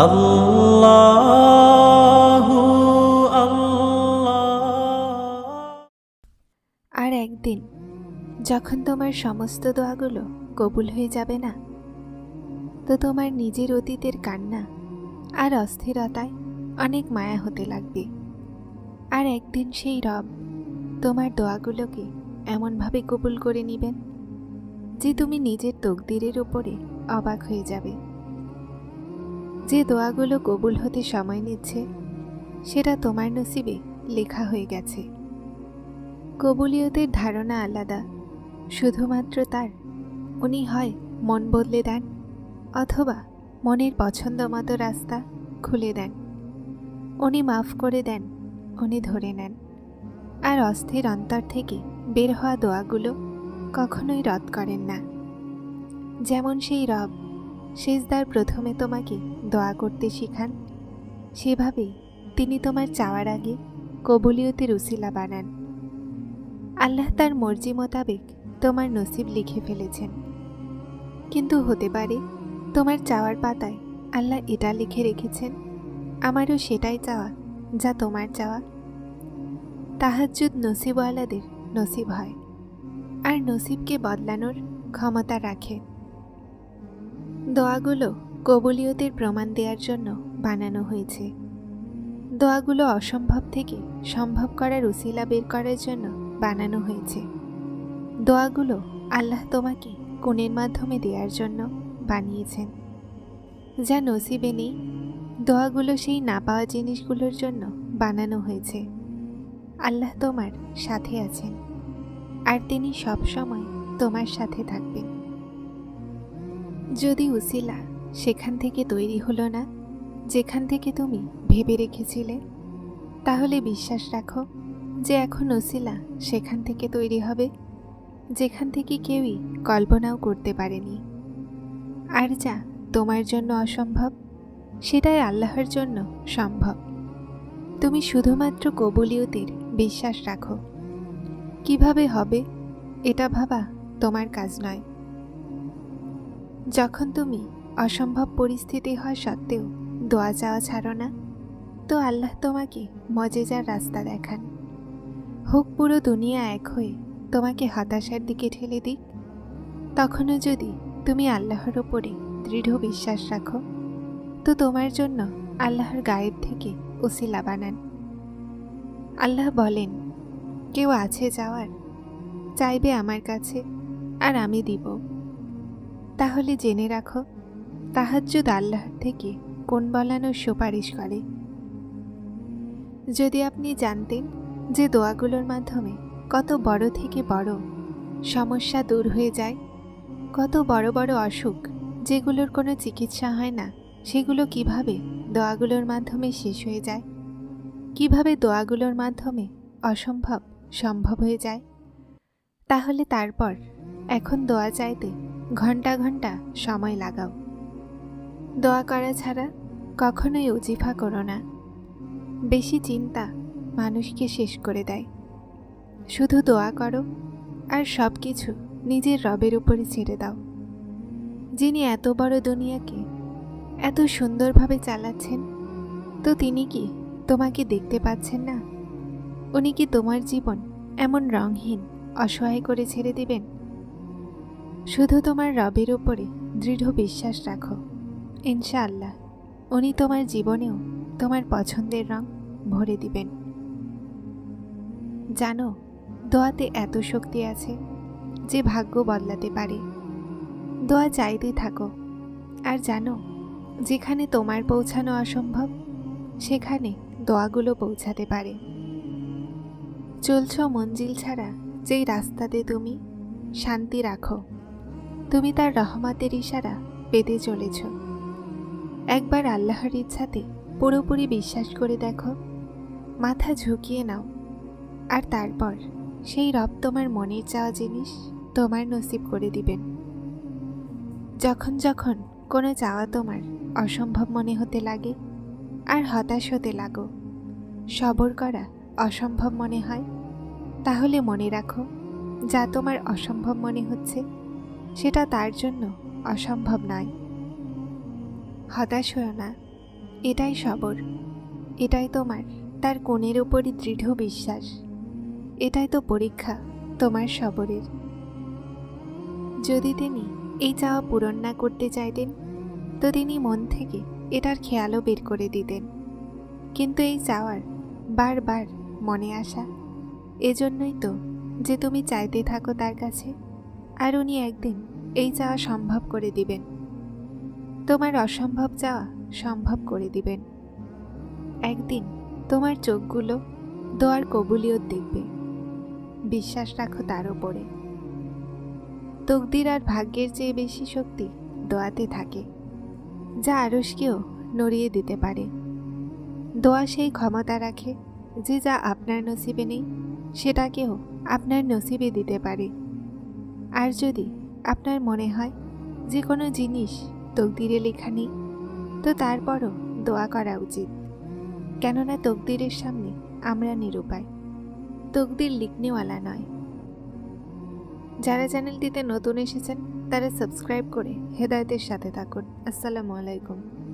আল্লাহু আল্লাহ। আর একদিন যখন তোমার সমস্ত দোয়াগুলো কবুল হয়ে যাবে না, তো তোমার নিজের অতীতের কান্না আর অস্থিরতায় অনেক মায়া হতে লাগবে। আর একদিন সেই রব তোমার দোয়াগুলোকে এমনভাবে কবুল করে নেবেন যে তুমি নিজের তকদিরের উপরে অবাক হয়ে যাবে। যে দোয়াগুলো কবুল হতে সময় নিচ্ছে সেটা তোমার নসিবে লেখা হয়ে গেছে। কবুলিয়তের ধারণা আলাদা, শুধুমাত্র তার উনি হয় মন বদলে দেন অথবা মনের পছন্দ মতো রাস্তা খুলে দেন। উনি মাফ করে দেন, উনি ধরে নেন। আর অস্থির অন্তর থেকে বের হওয়া দোয়াগুলো কখনোই রদ করেন না। যেমন সেই রব সেজদার প্রথমে তোমাকে দোয়া করতে শেখান, সেভাবেই তিনি তোমার চাওয়ার আগে কবুলিয়তের উসিলা বানান। আল্লাহ তার মর্জি মোতাবেক তোমার নসিব লিখে ফেলেছেন, কিন্তু হতে পারে তোমার চাওয়ার পাতায় আল্লাহ এটা লিখে রেখেছেন, আমারও সেটাই চাওয়া যা তোমার চাওয়া। তাহাজ্জুদ নসিবওয়ালাদের নসিব হয়, আর নসিবকে বদলানোর ক্ষমতা রাখে। দোয়াগুলো কবুলিয়তের প্রমাণ দেওয়ার জন্য বানানো হয়েছে। দোয়াগুলো অসম্ভব থেকে সম্ভব করার উসিলা বের করার জন্য বানানো হয়েছে। দোয়াগুলো আল্লাহ তোমাকে গুণের মাধ্যমে দেওয়ার জন্য বানিয়েছেন। যা নসিবে নেই, দোয়াগুলো সেই না পাওয়া জিনিসগুলোর জন্য বানানো হয়েছে। আল্লাহ তোমার সাথে আছেন, আর তিনি সব সময় তোমার সাথে থাকবেন। যদি উসিলা সেখান থেকে তৈরি হলো না যেখান থেকে তুমি ভেবে রেখেছিলে, তাহলে বিশ্বাস রাখো যে এখন উসিলা সেখান থেকে তৈরি হবে যেখান থেকে কেউই কল্পনাও করতে পারেনি। আর যা তোমার জন্য অসম্ভব সেটাই আল্লাহর জন্য সম্ভব। তুমি শুধুমাত্র কবুলিয়তের বিশ্বাস রাখো। কিভাবে হবে এটা ভাবা তোমার কাজ নয়। যখন তুমি অসম্ভব পরিস্থিতি হওয়া সত্ত্বেও দোয়া চাওয়া ছাড়ো না, তো আল্লাহ তোমাকে মজেজার রাস্তা দেখান। হোক পুরো দুনিয়া এক হয়ে তোমাকে হতাশার দিকে ঠেলে দিক, তখনও যদি তুমি আল্লাহর ওপরে দৃঢ় বিশ্বাস রাখো, তো তোমার জন্য আল্লাহর গায়েব থেকে উসিলা বানান। আল্লাহ বলেন, কেউ আছে যাওয়ার, চাইবে আমার কাছে আর আমি দিব। তাহলে জেনে রাখো, তাহাজ্জুদ আল্লাহর থেকে কোন বলানোর সুপারিশ করে। যদি আপনি জানতেন যে দোয়াগুলোর মাধ্যমে কত বড় থেকে বড় সমস্যা দূর হয়ে যায়, কত বড় বড় অসুখ যেগুলোর কোনো চিকিৎসা হয় না সেগুলো কিভাবে দোয়াগুলোর মাধ্যমে শেষ হয়ে যায়, কিভাবে দোয়াগুলোর মাধ্যমে অসম্ভব সম্ভব হয়ে যায়, তাহলে তারপর এখন দোয়া চাইতে ঘন্টা ঘন্টা সময় লাগাও। দোয়া করা ছাড়া কখনোই ওজিফা করো না। বেশি চিন্তা মানুষকে শেষ করে দেয়। শুধু দোয়া করো আর সব কিছু নিজের রবের উপরে ছেড়ে দাও, যিনি এত বড় দুনিয়াকে এত সুন্দরভাবে চালাচ্ছেন। তো তিনি কি তোমাকে দেখতে পাচ্ছেন না? উনি কি তোমার জীবন এমন রঙহীন অসহায় করে ছেড়ে দিবেন? শুধু তোমার রবের উপরে দৃঢ় বিশ্বাস রাখো। ইনশাআল্লাহ উনি তোমার জীবনেও তোমার পছন্দের রং ভরে দিবেন। জানো, দোয়াতে এত শক্তি আছে যে ভাগ্য বদলাতে পারে। দোয়া চাইতে থাকো, আর জানো, যেখানে তোমার পৌঁছানো অসম্ভব সেখানে দোয়াগুলো পৌঁছাতে পারে। চলছ মঞ্জিল ছাড়া যেই রাস্তাতে তুমি শান্তি রাখো, তুমি তার রহমতের ইশারা পেতে চলেছ। একবার আল্লাহর ইচ্ছাতে পুরোপুরি বিশ্বাস করে দেখো, মাথা ঝুঁকিয়ে নাও, আর তারপর সেই রব তোমার মনের চাওয়া জিনিস তোমার নসিব করে দিবেন। যখন যখন কোনো চাওয়া তোমার অসম্ভব মনে হতে লাগে আর হতাশ হতে লাগো, সবর করা অসম্ভব মনে হয়, তাহলে মনে রাখো, যা তোমার অসম্ভব মনে হচ্ছে সেটা তার জন্য অসম্ভব নয়। হতাশ হও না, এটাই সবর, এটাই তোমার তার কোণের উপরই দৃঢ় বিশ্বাস, এটাই তো পরীক্ষা তোমার সবরের। যদি তিনি এই চাওয়া পূরণ না করতে চাইতেন তো তিনি মন থেকে এটার খেয়ালও বের করে দিতেন। কিন্তু এই চাওয়ার বারবার মনে আসা, এজন্যই তো যে তুমি চাইতে থাকো তার কাছে, আর উনি একদিন এই চাওয়া সম্ভব করে দিবেন। তোমার অসম্ভব চাওয়া সম্ভব করে দিবেন। একদিন তোমার চোখগুলো দোয়ার কবুলিয়ত দেখবে। বিশ্বাস রাখো তার ওপরে। তকদির আর ভাগ্যের চেয়ে বেশি শক্তি দোয়াতে থাকে, যা আরশকেও নড়িয়ে দিতে পারে। দোয়া সেই ক্ষমতা রাখে যে যা আপনার নসিবে নেই সেটাকেও আপনার নসিবে দিতে পারে। আর যদি আপনার মনে হয় যে কোনো জিনিস তকদিরে লেখা নেই, তো তারপরও দোয়া করা উচিত, কেননা তকদিরের সামনে আমরা নিরুপায়। তকদির লিখনেওয়ালা নয়। যারা চ্যানেলটিতে নতুন এসেছেন তারা সাবস্ক্রাইব করে হেদায়েতের সাথে থাকুন। আসসালামু আলাইকুম।